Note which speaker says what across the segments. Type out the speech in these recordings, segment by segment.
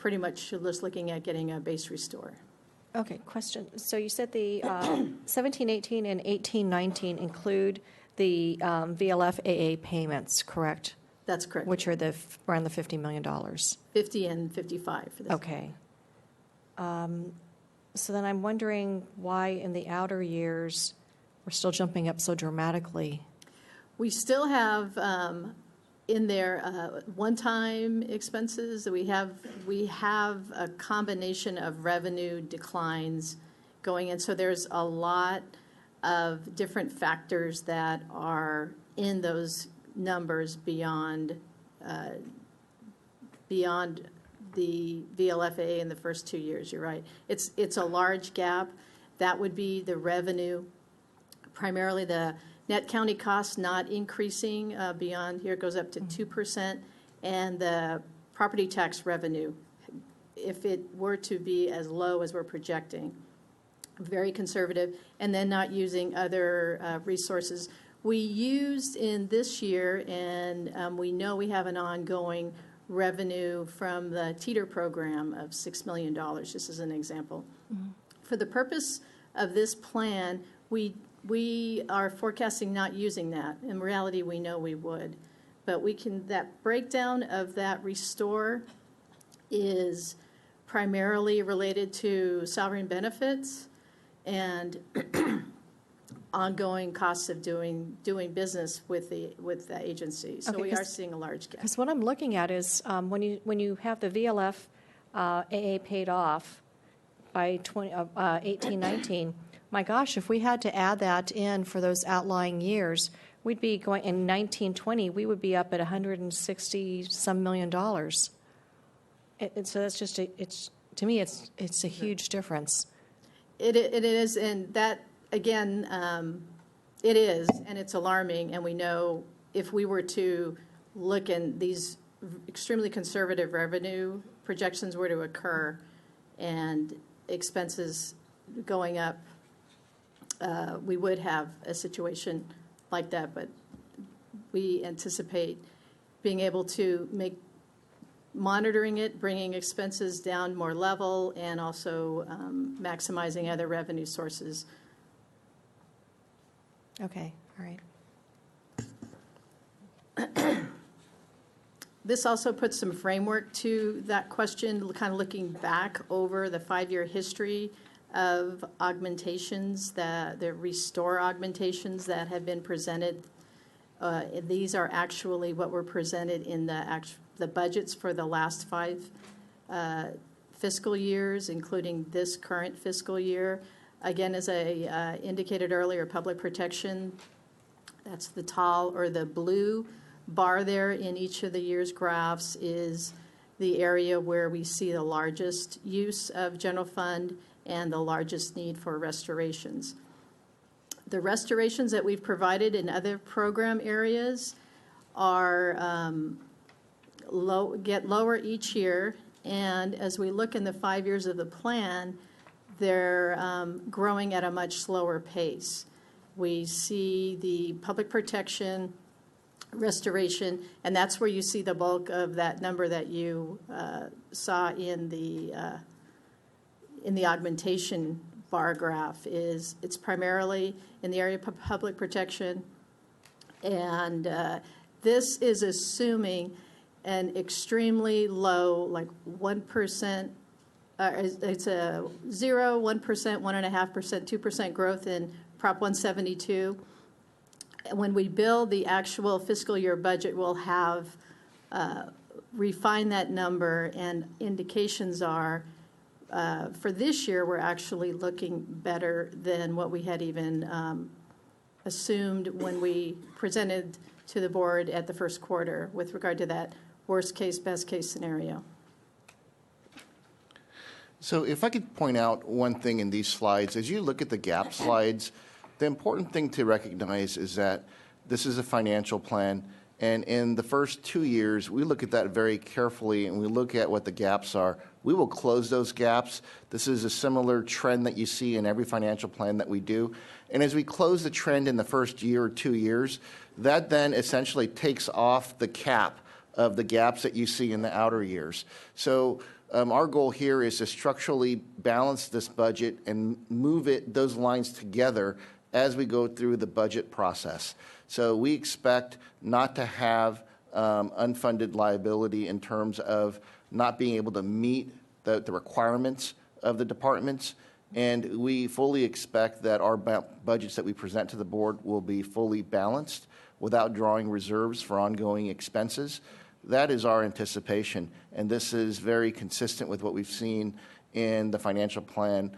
Speaker 1: pretty much just looking at getting a base restore.
Speaker 2: Okay, question. So you said the 17-18 and 18-19 include the VLF-AA payments, correct?
Speaker 1: That's correct.
Speaker 2: Which are around the $50 million.
Speaker 1: 50 and 55 for this.
Speaker 2: Okay. So then I'm wondering why in the outer years we're still jumping up so dramatically.
Speaker 1: We still have in there one-time expenses. We have a combination of revenue declines going in. So there's a lot of different factors that are in those numbers beyond the VLFA in the first 2 years. You're right. It's a large gap. That would be the revenue, primarily the net county costs not increasing beyond, here it goes up to 2%, and the property tax revenue, if it were to be as low as we're projecting, very conservative, and then not using other resources. We used in this year, and we know we have an ongoing revenue from the TEETR program of $6 million, just as an example. Mm-hmm. For the purpose of this plan, we are forecasting not using that. In reality, we know we would. But that breakdown of that restore is primarily related to salary and benefits and ongoing costs of doing business with the agency. So okay, we are seeing a large gap.
Speaker 2: Because what I'm looking at is when you have the VLF AA paid off by 18-19, my gosh, if we had to add that in for those outlying years, we'd be going in 19-20. We would be up at $160-some million. And so that's just to me it's a huge difference.
Speaker 1: It is, and that. Again, it is, and it's alarming, and we know if we were to look in these extremely conservative revenue projections were to occur and expenses going up, we would have a situation like that, but we anticipate being able to make monitoring it, bringing expenses down more level, and also maximizing other revenue sources.
Speaker 2: Okay, all
Speaker 1: right. This also puts some framework to that question, kind of looking back over the 5-year history of augmentations, the restore augmentations that have been presented. These are actually what were presented in the budgets for the last 5 fiscal years, including this current fiscal year. Again, as I indicated earlier, public protection, that's the tall or the blue bar there in each of the year's graphs is the area where we see the largest use of general fund and the largest need for restorations. The restorations that we've provided in other program areas are get lower each year, and as we look in the 5 years of the plan, they're growing at a much slower pace. We see the public protection, restoration, and that's where you see the bulk of that number that you saw in the augmentation bar graph. It's primarily in the area of public protection, and this is assuming an extremely low, like 1%. It's a 0, 1%, 1.5%, 2% growth in Prop 172. When we build the actual fiscal year budget, we'll have refined that number, and indications are for this year we're actually looking better than what we had even assumed when we presented to the board at the first quarter with regard to that worst case, best case scenario.
Speaker 3: So if I could point out one thing in these slides, as you look at the gap slides, the important thing to recognize is that this is a financial plan, and in the first 2 years, we look at that very carefully, and we look at what the gaps are. We will close those gaps. This is a similar trend that you see in every financial plan that we do. And as we close the trend in the first year or 2 years, that then essentially takes off the cap of the gaps that you see in the outer years. So Our goal here is to structurally balance this budget and move those lines together as we go through the budget process. So we expect not to have unfunded liability in terms of not being able to meet the requirements of the departments. And we fully expect that our budgets that we present to the board will be fully balanced without drawing reserves for ongoing expenses. That is our anticipation, and this is very consistent with what we've seen in the financial plan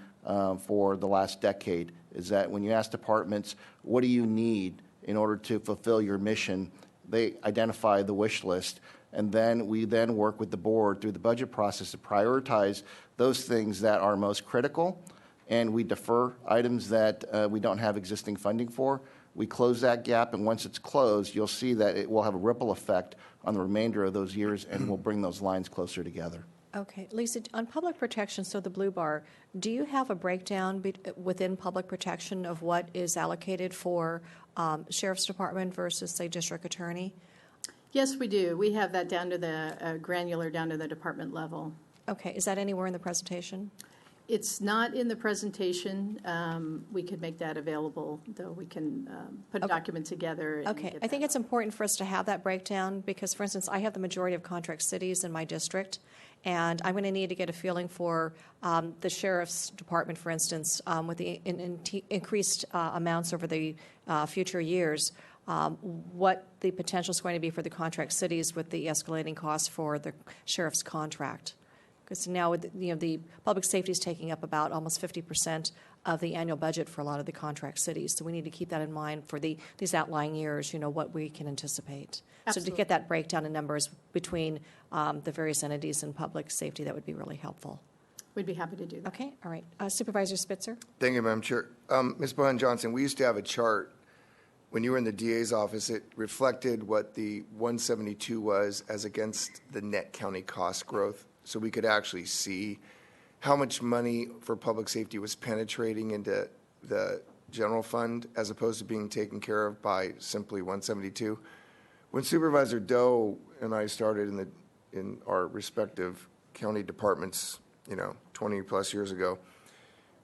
Speaker 3: for the last decade, is that when you ask departments, what do you need in order to fulfill your mission, they identify the wish list, and then we then work with the board through the budget process to prioritize those things that are most critical, and we defer items that we don't have existing funding for. We close that gap, and once it's closed, you'll see that it will have a ripple effect on the remainder of those years, and we'll bring those lines closer together.
Speaker 2: Okay. Lisa, on public protection, so the blue bar, do you have a breakdown within public protection of what is allocated for Sheriff's Department versus, say, District Attorney?
Speaker 1: Yes, we do. We have that down to the granular, down to the department level.
Speaker 2: Okay. Is that anywhere in the presentation?
Speaker 1: It's not in the presentation. We could make that available, though we can put a document together. And
Speaker 2: Okay.
Speaker 1: get
Speaker 2: I think
Speaker 1: that
Speaker 2: it's important for us to have that breakdown because, for instance, I have the majority of contract cities in my district, and I'm going to need to get a feeling for the Sheriff's Department, for instance, with the increased amounts over the future years, what the potential is going to be for the contract cities with the escalating costs for the Sheriff's contract. Because now, with the public safety is taking up about almost 50% of the annual budget for a lot of the contract cities. So we need to keep that in mind for these outlying years, what we can anticipate.
Speaker 1: Absolutely.
Speaker 2: So to get that breakdown in numbers between the various entities in public safety, that would be really helpful.
Speaker 1: We'd be happy to do that.
Speaker 2: Okay, all right. Supervisor Spitzer?
Speaker 4: Thank you, Madam Chair. Ms. Bohan-Johnson, we used to have a chart when you were in the DA's office. It reflected what the 172 was as against the net county cost growth. So we could actually see how much money for public safety was penetrating into the general fund as opposed to being taken care of by simply 172. When Supervisor Doe and I started in our respective county departments, 20 plus years ago,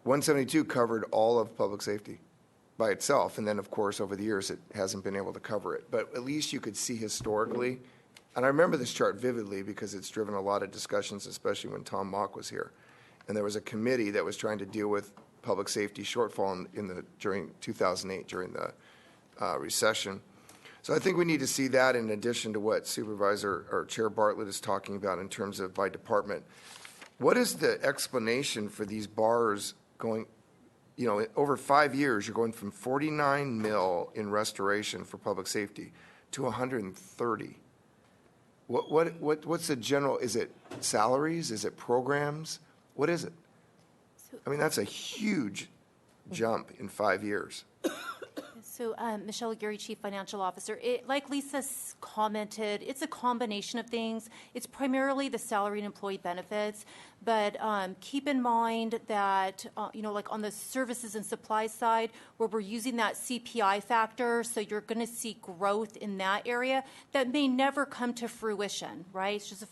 Speaker 4: 172 covered all of public safety by itself. And then, of course, over the years, it hasn't been able to cover it. But at least you could see historically. And I remember this chart vividly because it's driven a lot of discussions, especially when Tom Mock was here. And there was a committee that was trying to deal with public safety shortfall during 2008, during the recession. So I think we need to see that in addition to what Supervisor or Chair Bartlett is talking about in terms of by department. What is the explanation for these bars going, over 5 years, you're going from 49 mil in restoration for public safety to 130. What's the general, is it salaries? Is it programs? What is it? I mean, that's a huge jump in 5 years.
Speaker 5: So Michelle Aguirre, Chief Financial Officer. Like Lisa commented, it's a combination of things. It's primarily the salary and employee benefits, but keep in mind that, like on the services and supplies side, where we're using that CPI factor, so you're going to see growth in that area that may never come to fruition, right? It's just a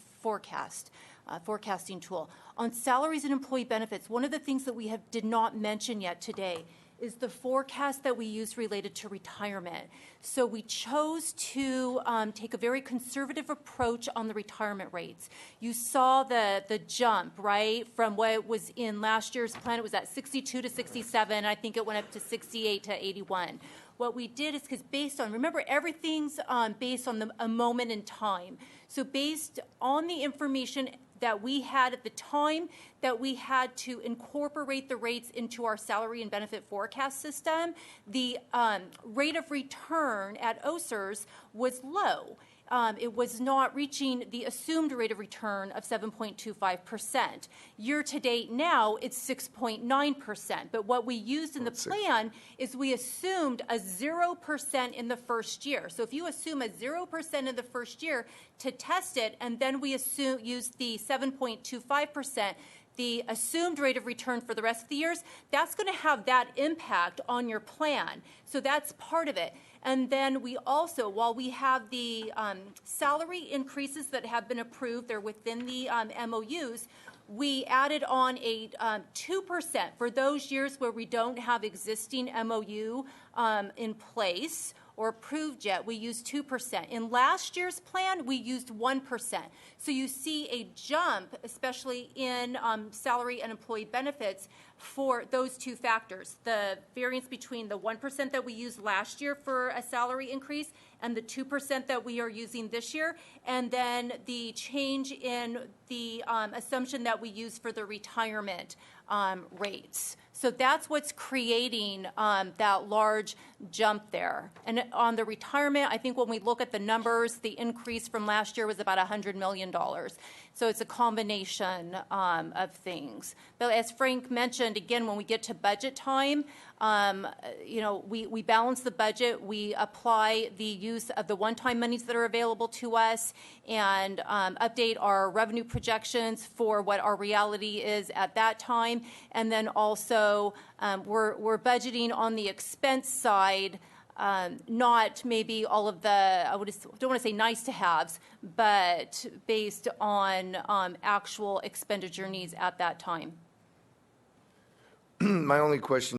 Speaker 5: forecasting tool. On salaries and employee benefits, one of the things that we did not mention yet today is the forecast that we use related to retirement. So we chose to take a very conservative approach on the retirement rates. You saw the jump, right, from what was in last year's plan. It was at 62 to 67. I think it went up to 68 to 81. What we did is because remember, everything's based on a moment in time. So based on the information that we had at the time that we had to incorporate the rates into our salary and benefit forecast system, the rate of return at OCERS was low. It was not reaching the assumed rate of return of 7.25%. Year to date now, it's 6.9%. But what we used in the plan is we assumed a 0% in the first year. So if you assume a 0% in the first year to test it, and then we use the 7.25%, the assumed rate of return for the rest of the years, that's going to have that impact on your plan. So that's part of it. And then we also, while we have the salary increases that have been approved, they're within the MOUs, we added on a 2% for those years where we don't have existing MOU in place or approved yet. We used 2%. In last year's plan, we used 1%. So you see a jump, especially in salary and employee benefits, for those two factors. The variance between the 1% that we used last year for a salary increase and the 2% that we are using this year, and then the change in the assumption that we use for the retirement rates. So that's what's creating that large jump there. And on the retirement, I think when we look at the numbers, the increase from last year was about $100 million. So it's a combination of things. But as Frank mentioned, again, when we get to budget time, we balance the budget. We apply the use of the one-time monies that are available to us and update our revenue projections for what our reality is at that time. And then also we're budgeting on the expense side, not maybe all of the, don't want to say nice to haves, but based on actual expenditure needs at that time.
Speaker 4: My only question